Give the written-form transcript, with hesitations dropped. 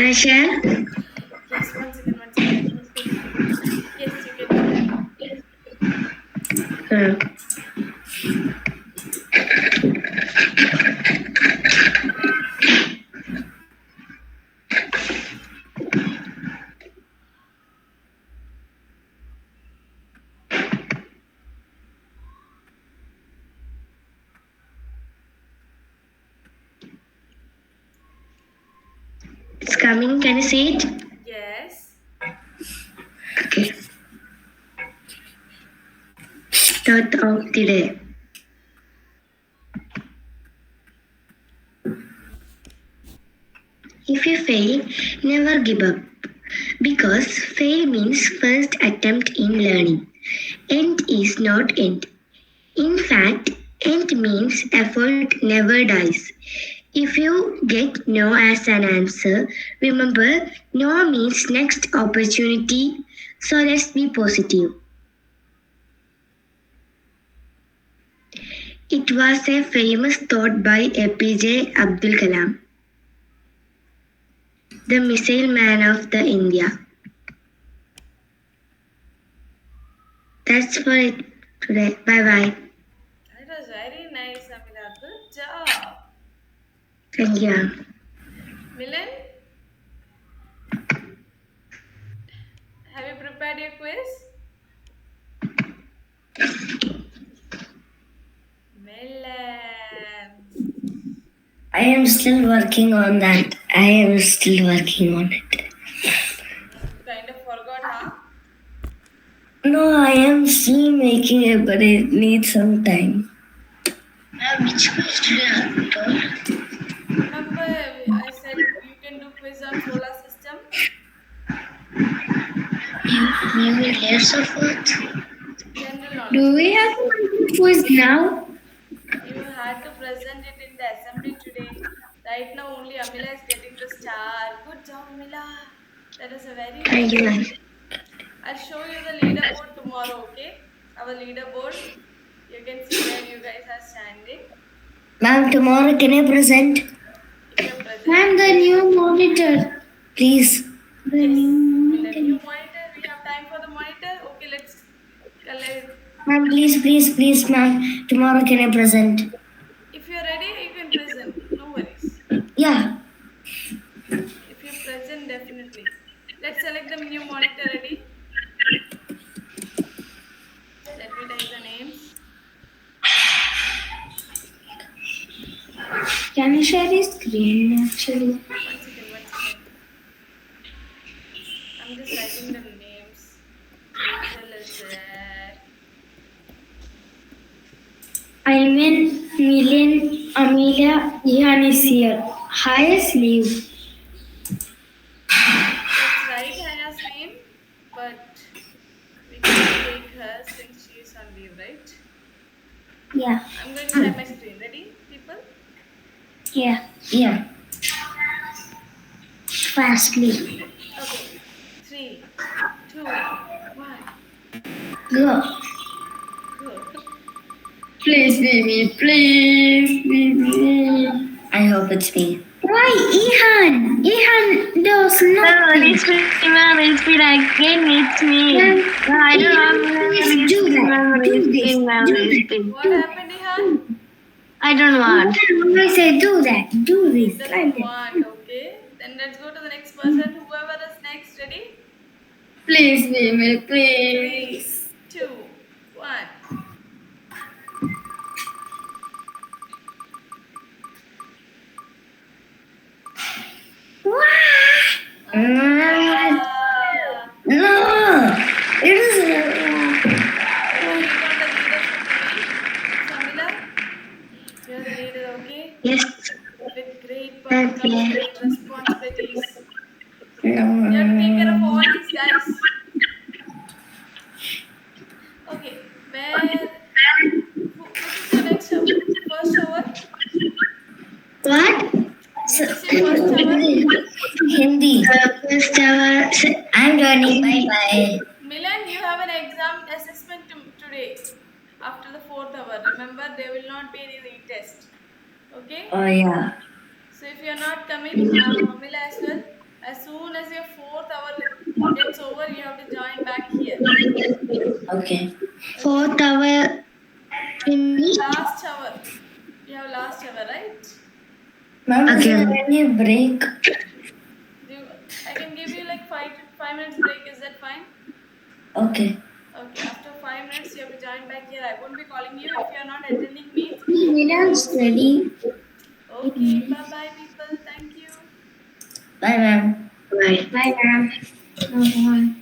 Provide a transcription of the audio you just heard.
I share? Yes, one second. Let me pin. Yes, you can do that. It's coming. Can you see it? Yes. Okay. Start of the day. If you fail, never give up. Because fail means first attempt in learning. End is not end. In fact, end means effort never dies. If you get no as an answer, remember no means next opportunity. So let's be positive. It was a famous thought by APJ Abdul Kalam, the missile man of the India. That's for it today. Bye bye. That was very nice, Amila. Good job. Thank you. Milan, have you prepared your quiz? Milan. I am still working on that. You kind of forgot, huh? No, I am still making it, but it needs some time. Which quiz did you told? Remember, I said you can do quiz on solar system? You will hear some food. General knowledge. Do we have a quiz now? You had to present it in the assembly today. Right now, only Amila is getting the star. Good job, Amila. That is a very Thank you, nice. ma'am. I'll show you the leaderboard tomorrow, okay? Our leaderboard. You can see where you guys are standing. Ma'am, tomorrow can I present? If you're present. Ma'am, the new monitor. Please. The Yes. new In the monitor. new monitor, we have time for the monitor. Okay, let's collect. Ma'am, please, ma'am. Tomorrow can I present? If you're ready, you can present. No worries. Yeah. If you're present, definitely. Let's select the new monitor. Ready? Let me type the names. Can you share the screen actually? One second. I'm just typing the names. Rachel is there. Almin, Milan, Amelia, Ihan is here. Hi is leave. Let's write Hannah's name, but we can't take her since she is on leave, right? Yeah. I'm going to share my screen. Ready, people? Yeah. Fastly. Okay. 3, 2, 1, Go. go. Please be me. I hope it's me. Why, Ihan? Ihan does not. No, it's me, ma'am. It's me again. It's me. I don't know. Do this. What happened, Ihan? I don't want. I say do that. Do this. Doesn't want, okay? Then let's go to the next person. Whoever is next, ready? Please be me, please. 3, 2, 1. No, it is. Samila, you're the leader, okay? Yes. With great power comes great responsibilities. You No. have to take care of all these guys. Okay, which is your next shower? First shower? What? Which is your first shower? Hindi. First hour. I'm joining. Bye. Milan, you have an exam assessment today after the 4th hour. Remember, there will not be any retest. Okay? Oh yeah. So if you are not coming, Mamila as well, as as your 4th hour gets over, you have to join back here. Okay. 4th hour finished. Last hour. You have last hour, right? Ma'am, is Okay. there any break? I can give you like 5 minutes break. Is that fine? Okay. Okay. After 5 minutes, you have to join back here. I won't be calling you if you are not attending means. Minimum's ready. Okay. Bye bye, people. Thank you. Bye, ma'am. Bye. Bye, ma'am.